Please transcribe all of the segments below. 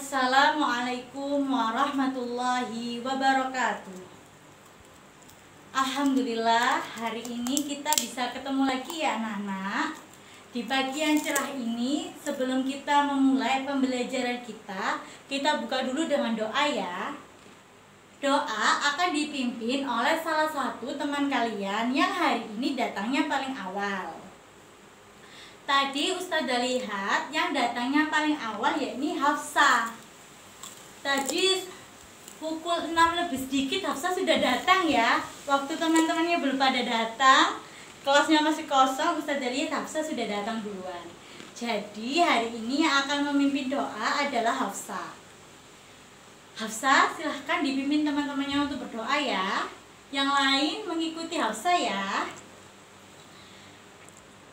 Assalamualaikum warahmatullahi wabarakatuh. Alhamdulillah, hari ini kita bisa ketemu lagi ya anak-anak. Di pagi yang cerah ini, sebelum kita memulai pembelajaran kita buka dulu dengan doa ya. Doa akan dipimpin oleh salah satu teman kalian yang hari ini datangnya paling awal. Tadi Ustazah lihat yang datangnya paling awal yakni Hafsah. Tadi pukul 6 lebih sedikit Hafsah sudah datang ya. Waktu teman-temannya belum pada datang, kelasnya masih kosong, Ustazah lihat Hafsah sudah datang duluan. Jadi hari ini yang akan memimpin doa adalah Hafsah. Hafsah silahkan dipimpin teman-temannya untuk berdoa ya. Yang lain mengikuti Hafsah ya.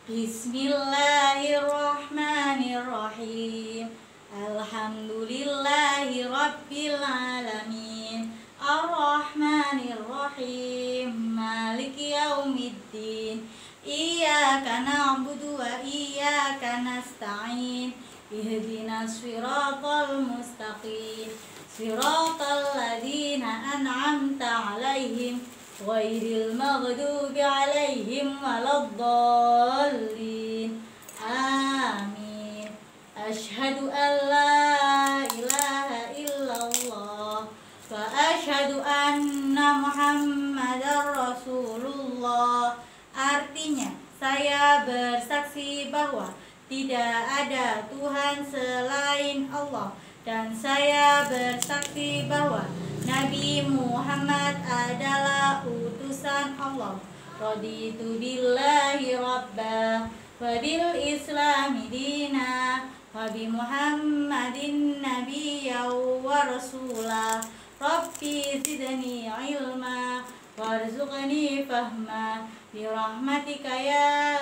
Bismillahirrahmanirrahim. Alhamdulillahi rabbil alamin. Ar-Rahmanirrahim. Maliki yaumiddin. Iyyaka na'budu wa iyyaka nasta'in. Ihdinas siratal mustaqim. Siratal ladzina an'amta 'alaihim ghairil maghdubi 'alaihim waladdallin. Amin. Asyhadu an la ilaha illallah wa asyhadu anna Muhammadar Rasulullah. Artinya, saya bersaksi bahwa tidak ada Tuhan selain Allah, dan saya bersaksi bahwa Nabi Muhammad adalah utusan Allah. Raditu billahi rabba wa bil islami dina wa bi Muhammadin nabiyya wa rasula. Rabbi zidni ilma warzuqni fahma bi rahmatika ya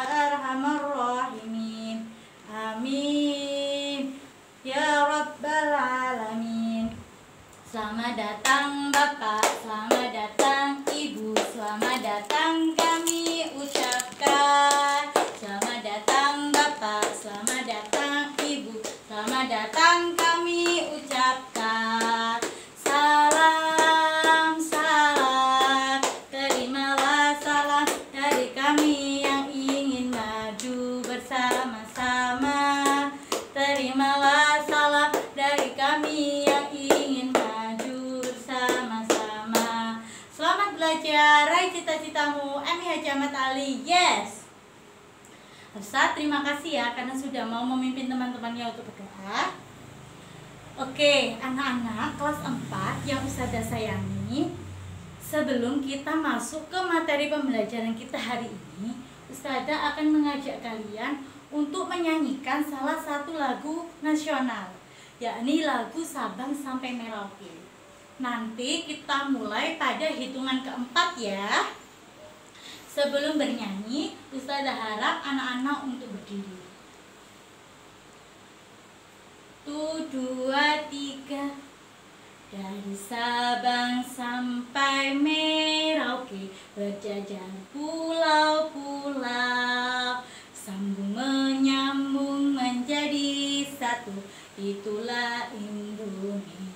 arhamar rahimin. Amin ya rabbal alamin. Selamat datang Bapak, selamat datang Ibu, selamat datang kami ucapkan. Selamat datang Bapak, selamat datang Ibu, selamat datang kami ucapkan. Salam, salam, terimalah salam dari kami yang ingin maju bersama-sama. Terimalah salam dari kami yang ingin belajar. Raih cita-citamu. Emi Haji Ahmad Ali. Yes. Hafsah, terima kasih ya karena sudah mau memimpin teman-temannya untuk berdoa. Oke, anak-anak kelas 4 yang Ustazah sayangi, sebelum kita masuk ke materi pembelajaran kita hari ini, Ustazah akan mengajak kalian untuk menyanyikan salah satu lagu nasional, yakni lagu Sabang sampai Merauke. Nanti kita mulai pada hitungan keempat ya. Sebelum bernyanyi, Ustazah harap anak-anak untuk berdiri. 1, 2, 3. Dari Sabang sampai Merauke, berjajar pulau-pulau, sambung menyambung menjadi satu, itulah Indonesia.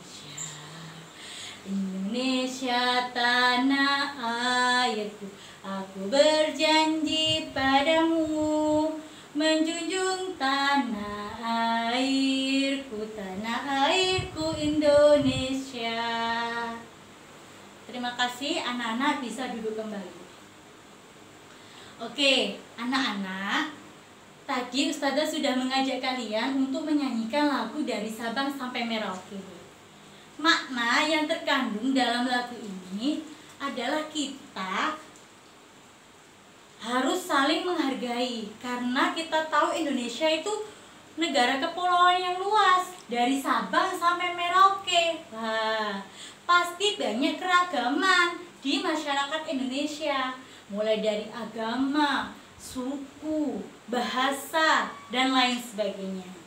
Indonesia tanah airku, aku berjanji padamu menjunjung tanah airku Indonesia. Terima kasih, anak-anak bisa duduk kembali. Oke, anak-anak, tadi Ustazah sudah mengajak kalian untuk menyanyikan lagu dari Sabang sampai Merauke. Makna yang terkandung dalam lagu ini adalah kita harus saling menghargai, karena kita tahu Indonesia itu negara kepulauan yang luas, dari Sabang sampai Merauke. Wah, pasti banyak keragaman di masyarakat Indonesia, mulai dari agama, suku, bahasa, dan lain sebagainya.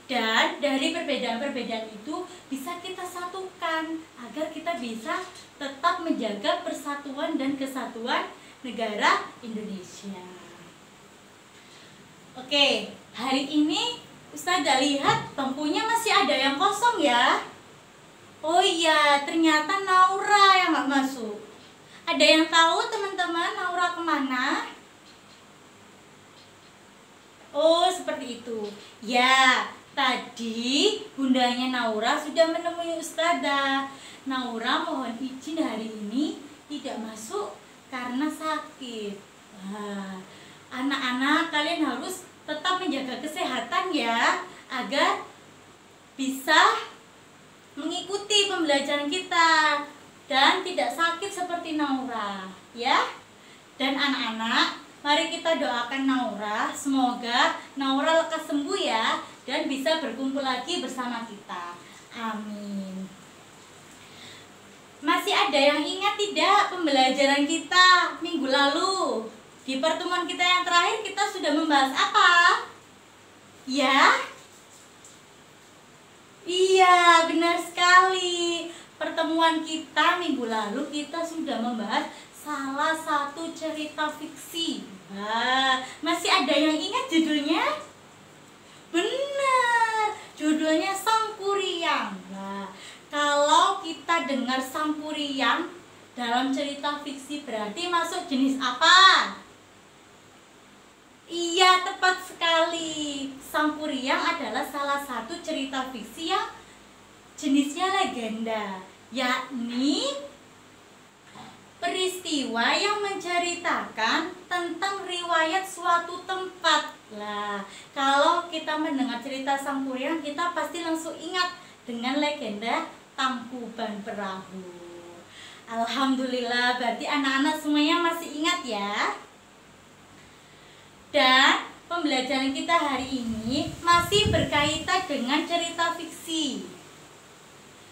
Dan dari perbedaan-perbedaan itu bisa kita satukan agar kita bisa tetap menjaga persatuan dan kesatuan negara Indonesia. Oke, hari ini Ustazah lihat bangkunya masih ada yang kosong ya. Oh iya, ternyata Naura yang nggak masuk. Ada yang tahu teman-teman Naura kemana? Oh, seperti itu. Ya, tadi bundanya Naura sudah menemui Ustazah. Naura mohon izin hari ini tidak masuk karena sakit. Wah, anak-anak kalian harus tetap menjaga kesehatan ya, agar bisa mengikuti pembelajaran kita dan tidak sakit seperti Naura ya. Dan anak-anak, mari kita doakan Naura, semoga Naura lekas sembuh ya dan bisa berkumpul lagi bersama kita. Amin. Masih ada yang ingat tidak pembelajaran kita minggu lalu? Di pertemuan kita yang terakhir kita sudah membahas apa? Ya? Iya, benar sekali. Pertemuan kita minggu lalu kita sudah membahas salah satu cerita fiksi. Nah, masih ada yang ingat judulnya? Benar, judulnya Sang Kuryang. Nah, kalau kita dengar Sang Kuryang dalam cerita fiksi berarti masuk jenis apa? Iya, tepat sekali. Sang Kuryang adalah salah satu cerita fiksi yang jenisnya legenda, yakni peristiwa yang menceritakan tentang riwayat suatu tempat. Lah, kalau kita mendengar cerita Sang Kuryang, kita pasti langsung ingat dengan legenda Tangkuban Perahu. Alhamdulillah, berarti anak-anak semuanya masih ingat ya. Dan pembelajaran kita hari ini masih berkaitan dengan cerita fiksi.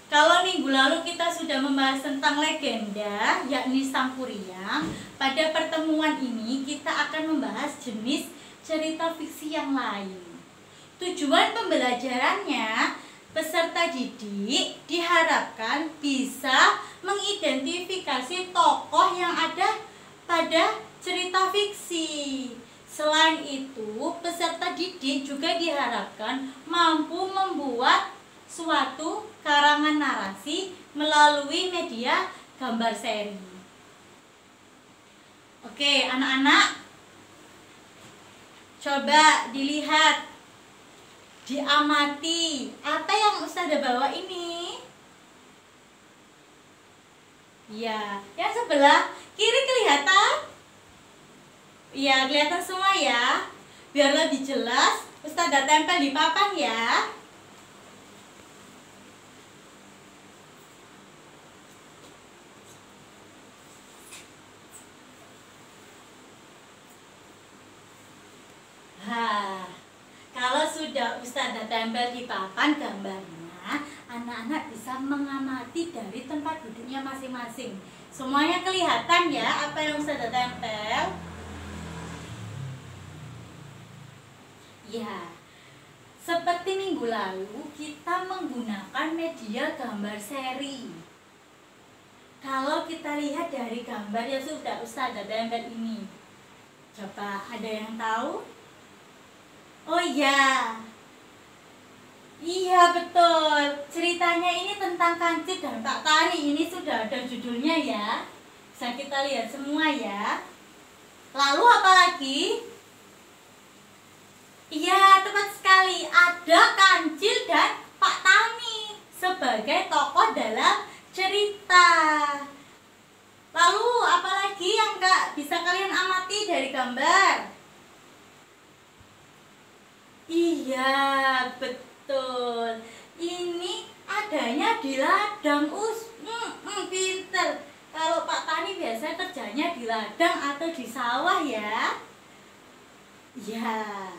Kalau minggu lalu kita sudah membahas tentang legenda, yakni Sang Kuryang, pada pertemuan ini kita akan membahas jenis cerita fiksi yang lain. Tujuan pembelajarannya, peserta didik diharapkan bisa mengidentifikasi tokoh yang ada pada cerita fiksi. Selain itu, peserta didik juga diharapkan mampu membuat suatu karangan narasi melalui media gambar seri. Oke, anak-anak, coba dilihat, diamati apa yang Ustazah bawa ini. Ya, yang sebelah kiri kelihatan? Iya, kelihatan semua ya. Biar lebih jelas, Ustazah tempel di papan ya. Nah, kalau sudah Ustazah tempel di papan gambarnya, anak-anak bisa mengamati dari tempat duduknya masing-masing. Semuanya kelihatan ya apa yang Ustazah tempel? Ya, seperti minggu lalu kita menggunakan media gambar seri. Kalau kita lihat dari gambar yang sudah Ustazah tempel ini, coba ada yang tahu? Oh iya, iya betul. Ceritanya ini tentang Kancil dan Pak Tani. Ini sudah ada judulnya ya. Bisa kita lihat semua ya. Lalu apa lagi? Iya, tepat sekali. Ada Kancil dan Pak Tani sebagai tokoh dalam cerita. Lalu apalagi yang bisa kalian amati dari gambar? Iya, betul. Ini adanya di ladang. Pinter. Kalau Pak Tani biasanya kerjanya di ladang atau di sawah ya. Ya.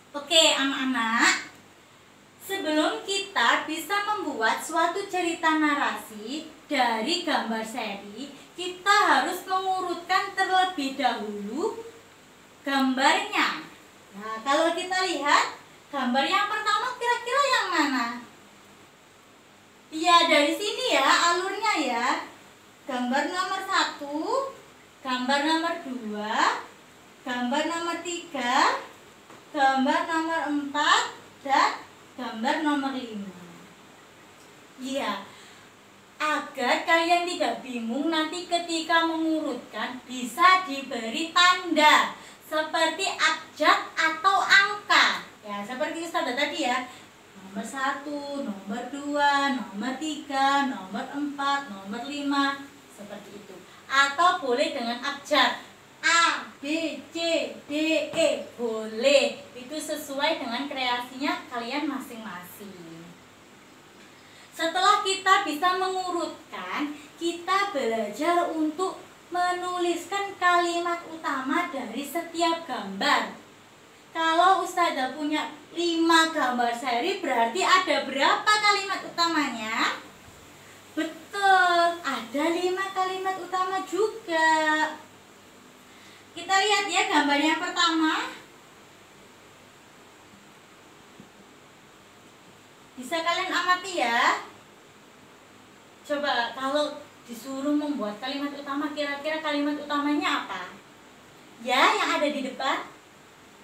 Oke, anak-anak. Sebelum kita bisa membuat suatu cerita narasi dari gambar seri, kita harus mengurutkan terlebih dahulu gambarnya. Nah, kalau kita lihat gambar yang pertama kira-kira yang mana? Iya, dari sini ya alurnya ya. Gambar nomor 1, gambar nomor 2, gambar nomor 3, gambar nomor 4 dan gambar nomor 5. Iya, agar kalian tidak bingung nanti ketika mengurutkan bisa diberi tanda seperti abjad atau angka. Ya, seperti Ustazah tadi ya. Nomor 1, nomor 2, nomor 3, nomor 4, nomor 5, seperti itu. Atau boleh dengan abjad. A, B, C, D, E, boleh. Itu sesuai dengan kreasinya kalian masing-masing. Setelah kita bisa mengurutkan, kita belajar untuk menuliskan kalimat utama dari setiap gambar. Kalau Ustazah punya 5 gambar seri, berarti ada berapa kalimat utamanya? Betul, ada 5 kalimat utama juga. Kita lihat ya gambar yang pertama. Bisa kalian amati ya. Coba kalau disuruh membuat kalimat utama, kira-kira kalimat utamanya apa? Ya, yang ada di depan.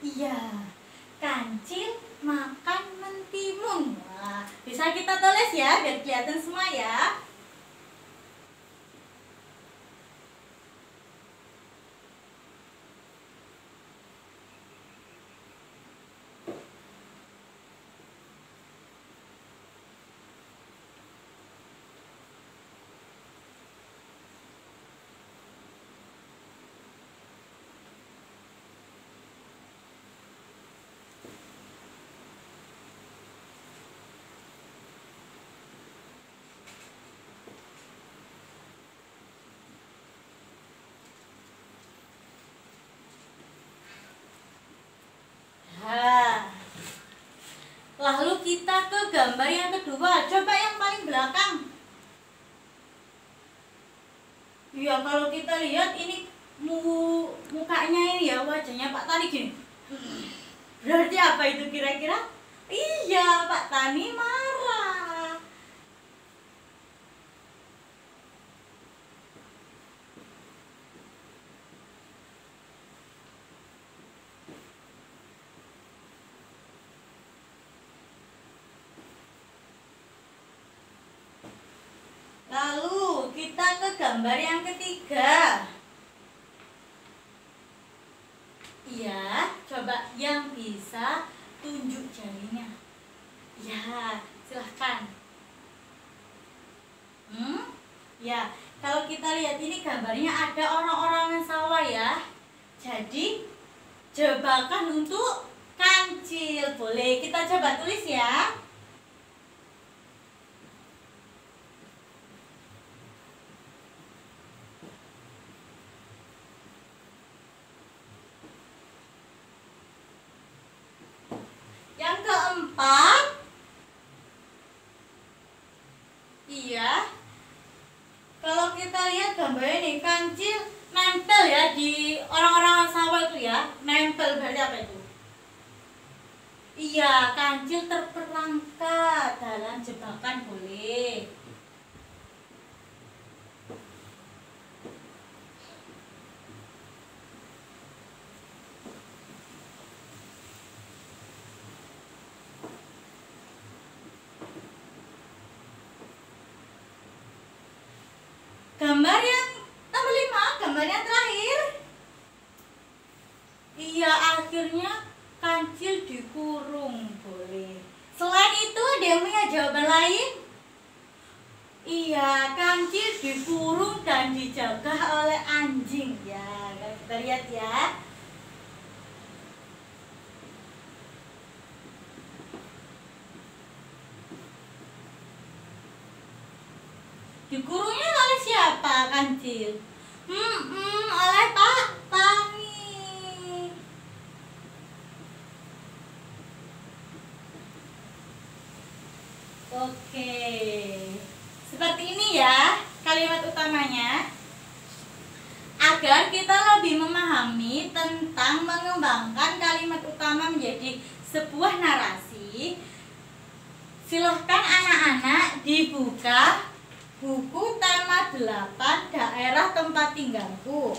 Iya, kancil makan mentimun. Wah, bisa kita tulis ya biar kelihatan semua ya. Lalu kita ke gambar yang kedua. Coba yang paling belakang. Iya, kalau kita lihat ini mukanya ini ya, wajahnya Pak Tani gini. Berarti apa itu kira-kira? Iya, Pak Tani marah. Lalu kita ke gambar yang ketiga. Iya, coba yang bisa tunjuk jarinya. Ya, silahkan. Ya, kalau kita lihat ini gambarnya ada orang-orang yang sawah ya. Jadi jebakan untuk kancil. Boleh kita coba tulis ya. Yang keempat, iya, kalau kita lihat gambar ini kancil nempel ya di orang-orang sawah itu ya, nempel berarti apa itu? Iya, kancil terperangkap dalam jebakan, boleh. Gambar yang nomor 5, gambar yang terakhir. Iya, akhirnya kancil dikurung, boleh. Selain itu ada yang punya jawaban lain? Iya, kancil dikurung dan dijaga oleh anjing. Ya, kita lihat ya. Dikurungnya oleh siapa kancil? Oleh Pak Tani. Oke, seperti ini ya kalimat utamanya. Agar kita lebih memahami tentang mengembangkan kalimat utama menjadi sebuah narasi, silahkan anak-anak dibuka buku tema 8 daerah tempat tinggalku.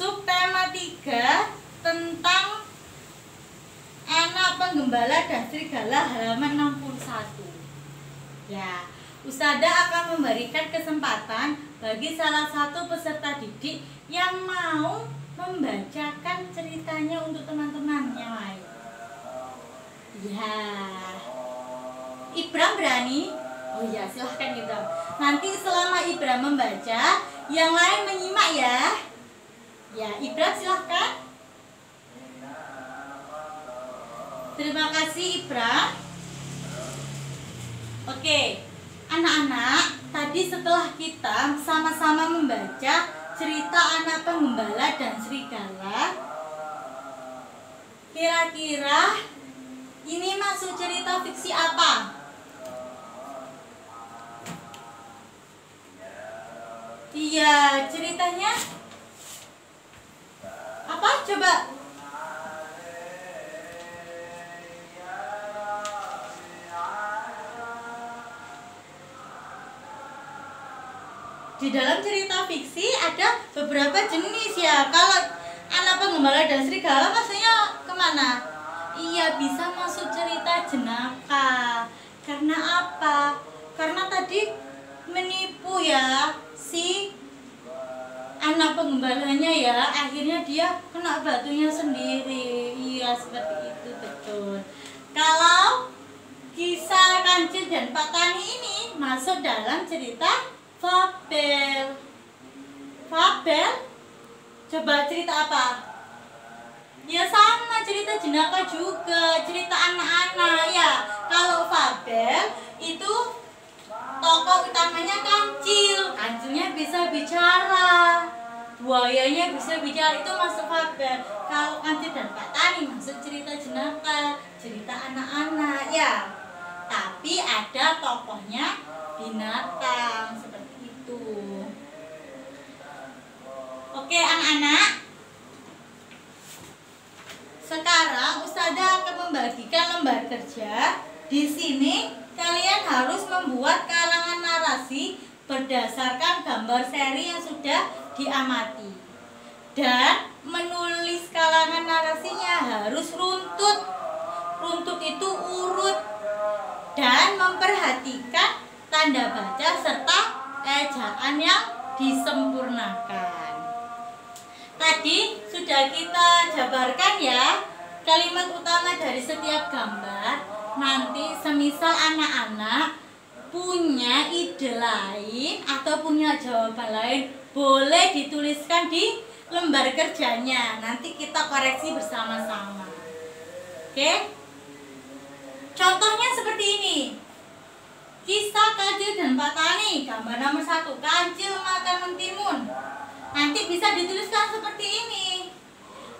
subtema 3 tentang anak penggembala dan serigala halaman 61. Ya, Ustazah akan memberikan kesempatan bagi salah satu peserta didik yang mau membacakan ceritanya untuk teman-teman yang lain. Ya, Ibram berani? Oh ya, silahkan Ibram. Nanti selama Ibram membaca, yang lain menyimak ya. Ya, Ibram silahkan. Terima kasih Ibram. Oke, anak-anak, tadi setelah kita sama-sama membaca cerita anak penggembala dan serigala, kira-kira ini masuk cerita fiksi apa? Iya, ceritanya apa? Coba. Di dalam cerita fiksi ada beberapa jenis ya. Kalau anak penggembala dan serigala maksudnya kemana? Iya, bisa masuk cerita jenaka. Karena apa? Karena tadi menipu ya si anak penggembalanya ya. Akhirnya dia kena batunya sendiri. Iya, seperti itu, betul. Kalau kisah Kancil dan Pak Tani ini masuk dalam cerita fabel. Fabel? Coba cerita apa? Ya sama, cerita jenaka juga, cerita anak-anak ya. Kalau fabel itu tokoh utamanya Kancil. Kancilnya bisa bicara, buayanya bisa bicara, itu masuk fabel. Kalau Kancil dan Pak Tani masuk cerita jenaka, cerita anak-anak ya. Tapi ada tokohnya binatang seperti itu. Oke anak-anak, sekarang Ustazah akan membagikan lembar kerja. Di sini kalian harus membuat karangan narasi berdasarkan gambar seri yang sudah diamati. Dan menulis karangan narasinya harus runtut. Runtut itu urut. Dan memperhatikan tanda baca serta ejaan yang disempurnakan. Tadi sudah kita jabarkan ya kalimat utama dari setiap gambar. Nanti semisal anak-anak punya ide lain atau punya jawaban lain, boleh dituliskan di lembar kerjanya. Nanti kita koreksi bersama-sama. Oke? Contohnya seperti ini. Kisah Kancil dan Pak Tani, gambar nomor 1, Kancil makan mentimun. Nanti bisa dituliskan seperti ini.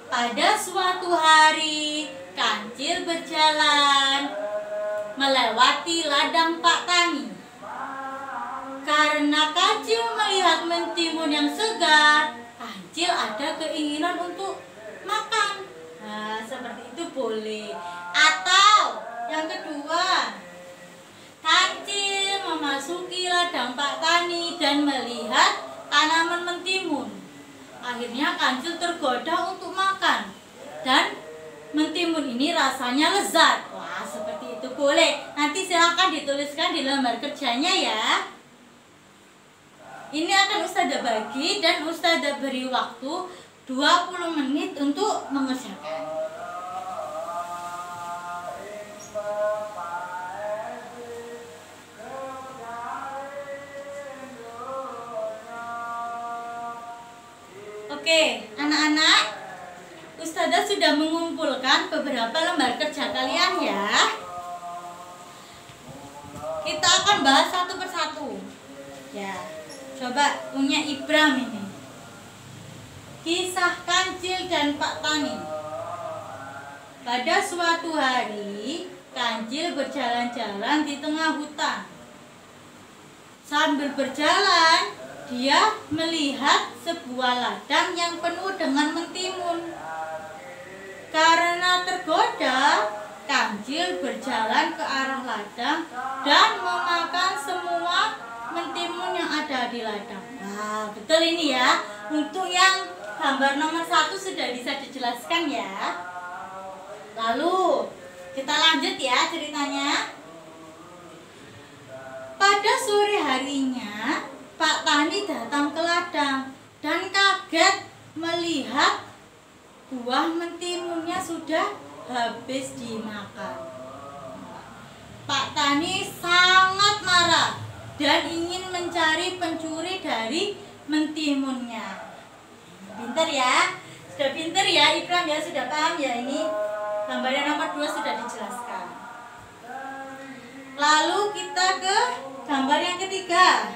Pada suatu hari, Kancil berjalan melewati ladang Pak Tani. Karena Kancil melihat mentimun yang segar, Kancil ada keinginan untuk makan. Nah, seperti itu boleh. Atau yang kedua, Kancil memasuki ladang Pak Tani dan melihat tanaman mentimun. Akhirnya Kancil tergoda untuk makan. Dan mentimun ini rasanya lezat. Wah, seperti itu boleh. Nanti silahkan dituliskan di lembar kerjanya ya. Ini akan Ustazah bagi dan Ustazah beri waktu 20 menit untuk mengerjakan. Oke, anak-anak, Ustazah sudah mengumpulkan beberapa lembar kerja kalian ya. Kita akan bahas satu persatu. Ya, coba punya Ibram ini. Kisah Kancil dan Pak Tani. Pada suatu hari, Kancil berjalan-jalan di tengah hutan. Sambil berjalan, dia melihat sebuah ladang yang penuh dengan mentimun. Karena tergoda, Kancil berjalan ke arah ladang dan memakan semua mentimun yang ada di ladang. Nah, betul ini ya. Untuk yang gambar nomor 1 sudah bisa dijelaskan ya. Lalu kita lanjut ya ceritanya. Pada sore harinya Pak Tani datang ke ladang dan kaget melihat buah mentimunnya sudah habis dimakan. Pak Tani sangat marah dan ingin mencari pencuri dari mentimunnya. Pinter ya, sudah pinter ya Ikram ya, sudah paham ya ini. Gambarnya nomor 2 sudah dijelaskan. Lalu kita ke gambar yang ketiga.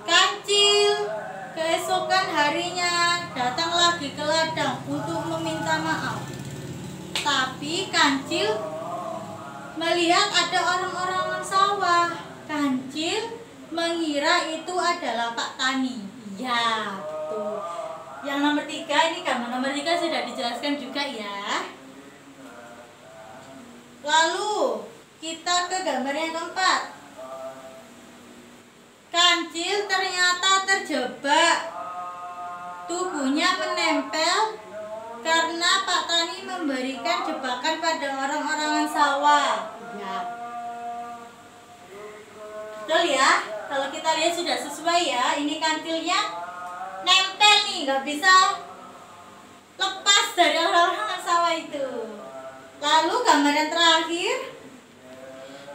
Kancil keesokan harinya datang lagi ke ladang untuk meminta maaf. Tapi Kancil melihat ada orang-orang sawah. Kancil mengira itu adalah Pak Tani. Iya, tuh. Yang nomor 3 ini gambar nomor 3 sudah dijelaskan juga ya. Lalu kita ke gambar yang keempat. Kancil ternyata terjebak. Tubuhnya menempel karena Pak Tani memberikan jebakan pada orang-orang sawah. Ya. Betul ya? Kalau kita lihat sudah sesuai ya. Ini kancilnya nempel nih, nggak bisa lepas dari orang-orang sawah itu. Lalu gambar yang terakhir,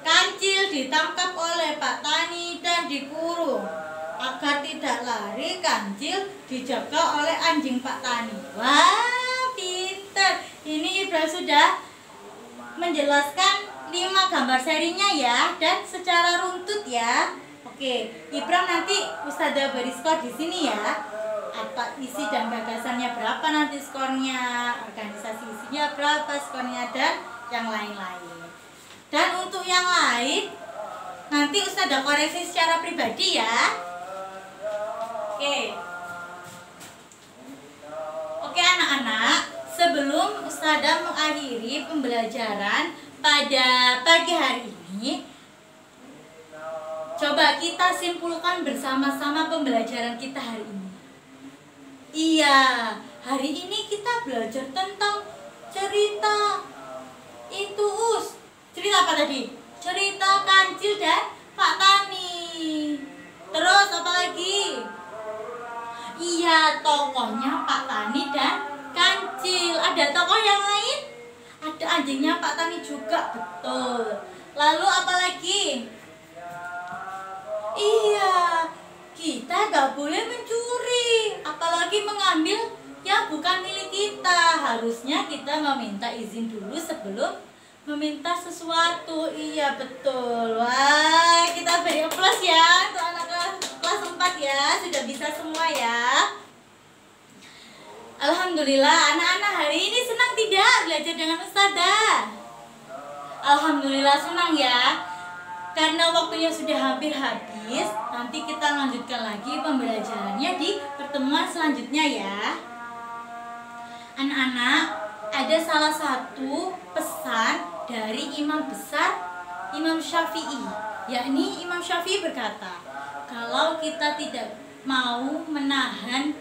Kancil ditangkap oleh Pak Tani dan dikurung. Agar tidak lari, Kancil dijaga oleh anjing Pak Tani. Wah, pinter. Ini Ibra sudah menjelaskan 5 gambar serinya ya, dan secara runtut ya. Oke, Ibra nanti Ustazah beri skor di sini ya. Apa isi dan gagasannya berapa nanti skornya, organisasi isinya berapa skornya, dan yang lain-lain. Dan untuk yang lain nanti Ustazah koreksi secara pribadi ya. Oke anak-anak, sebelum Ustazah mengakhiri pembelajaran pada pagi hari ini, coba kita simpulkan bersama-sama pembelajaran kita hari ini. Iya, hari ini kita belajar tentang cerita itu cerita apa tadi? Cerita Kancil dan Pak Tani. Terus apa lagi? Iya, tokohnya Pak Tani dan Kancil. Ada tokoh yang lain? Ada anjingnya Pak Tani juga, betul. Lalu apa lagi? Iya, kita gak boleh mencuri, apalagi mengambil yang bukan milik kita. Harusnya kita meminta izin dulu sebelum meminta sesuatu. Iya, betul. Wah, kita beri plus ya untuk anak kelas 4 ya. Sudah bisa semua ya. Alhamdulillah, anak-anak hari ini senang tidak belajar dengan Ustazah? Alhamdulillah senang ya. Karena waktunya sudah hampir habis, nanti kita lanjutkan lagi pembelajarannya di pertemuan selanjutnya ya. Anak-anak, ada salah satu pesan dari imam besar Imam Syafi'i, yakni Imam Syafi'i berkata, kalau kita tidak mau menahan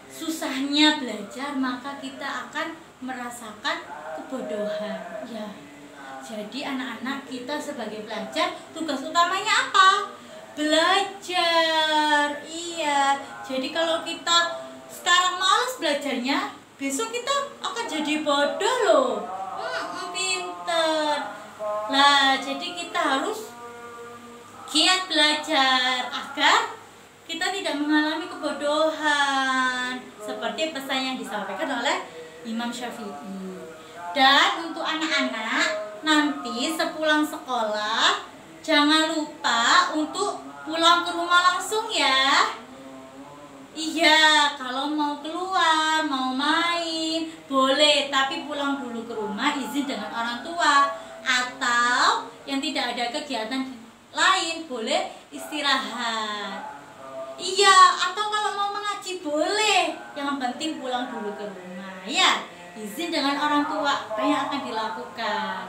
susahnya belajar, maka kita akan merasakan kebodohan. Ya. Jadi anak-anak, kita sebagai pelajar tugas utamanya apa? Belajar. Iya. Jadi kalau kita sekarang malas belajarnya, besok kita akan jadi bodoh loh. Pinter. Nah, jadi kita harus giat belajar agar kita tidak mengalami kebodohan, seperti pesan yang disampaikan oleh Imam Syafi'i. Dan untuk anak-anak, nanti sepulang sekolah jangan lupa untuk pulang ke rumah langsung ya. Iya, kalau mau keluar, mau main, boleh, tapi pulang dulu ke rumah, izin dengan orang tua. Atau yang tidak ada kegiatan lain, boleh istirahat. Iya, atau kalau mau mengaji boleh. Yang penting pulang dulu ke rumah ya. Izin dengan orang tua, apa yang akan dilakukan.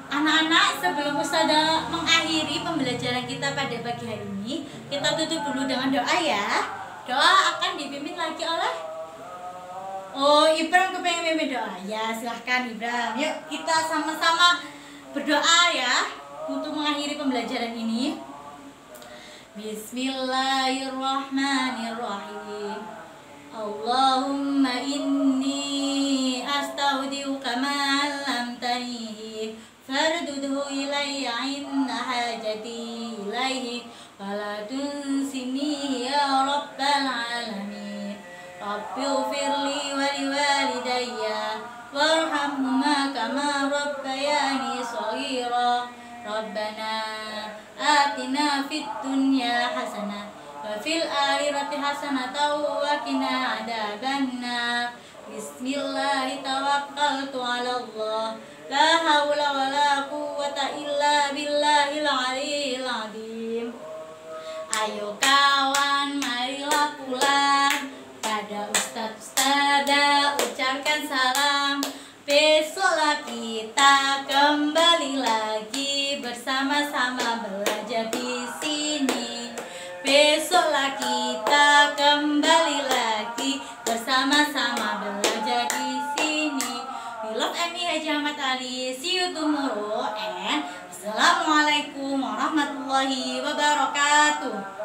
Anak-anak, sebelum Ustazah mengakhiri pembelajaran kita pada pagi hari ini, kita tutup dulu dengan doa ya. Doa akan dipimpin lagi oleh Ibram kepengen mimpin doa. Ya, silahkan Ibram. Yuk kita sama-sama berdoa ya untuk mengakhiri pembelajaran ini. Bismillahirrahmanirrahim. Allahumma inni astaudiuka ma 'allamtani fardudhu ilayya 'inda hajati ilaihi wala tunsini ya rabbal alamin. Rabbighfirli wa liwalidayya warhamhuma kama rabbayani shaghira. Rabbana atina fid dunya hasanah wa fil akhirati hasanatan wa qina adzabannar. Bismillah tawakkaltu 'ala Allah la haula wala quwwata illa billahil aliyyil azim. Ayo kawan, marilah pulang, pada ustaz-ustazah ucapkan salam. Besoklah kita kembali lagi bersama-sama belajar di sini. Besoklah kita kembali lagi bersama-sama belajar di sini. We love Amy Haji Ahmad Ali. See you tomorrow and Assalamualaikum warahmatullahi wabarakatuh.